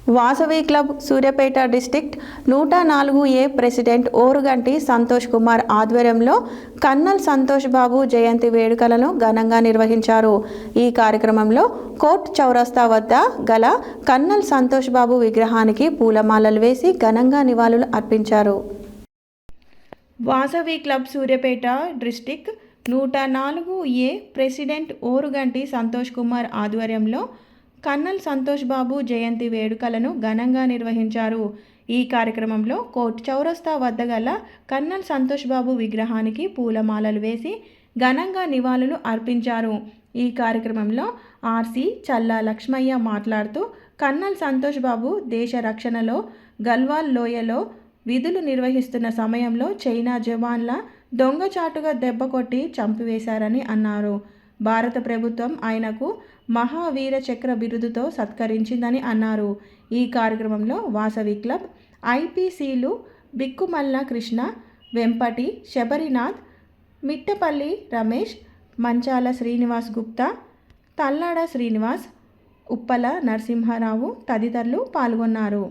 Vasavi club Suryapet district 104A president Oruganti Santosh Kumar ఆధ్వర్యంలో kernel Santosh Babu జయంతి వేడుకలను ఘనంగా నిర్వహించారు. ఈ కార్యక్రమంలో కోర్ట్ చౌరస్తా వద్ద గల కన్నల్ సంతోష్ బాబు విగ్రహానికి పూలమాలలు వేసి ఘనంగా నివాళులు అర్పించారు. Vasavi club Suryapet district 104A president Oruganti Santosh Kumar ఆధ్వర్యంలో కన్నల్ సంతోష్ బాబు జయంతి వేడుకలను ఘనంగా నిర్వహించారు. ఈ కార్యక్రమంలో కోర్ట్ చౌరస్తా వద్ద గల కన్నల్ సంతోష్ బాబు విగ్రహానికి పూలమాలలు వేసి ఘనంగా నివాళులు అర్పించారు. ఈ కార్యక్రమంలో ఆర్సీ చల్లా లక్ష్మయ్య మాట్లాడుతూ కన్నల్ సంతోష్ బాబు దేశ రక్షణలో గల్వాల్ లోయలో విధులు నిర్వహిస్తున్న సమయంలో చైనా జవాన్ల దొంగచాటుగా దెబ్బ కొట్టి చంపివేశారని అన్నారు. భారత ప్రభుత్వం ఆయనకు మహావీర చక్ర బిరుదుతో సత్కరించిందని అన్నారు. ఈ కార్యక్రమంలో వాసవి క్లబ్ ఐపీసీలు బిక్కుమల్ల కృష్ణ, వెంపటి శబరినాథ్, మిట్టపల్లి రమేష్, మంచాల శ్రీనివాస్ గుప్తా, తల్లాడ శ్రీనివాస్, ఉప్పల నరసింహారావు తదితరులు పాల్గొన్నారు.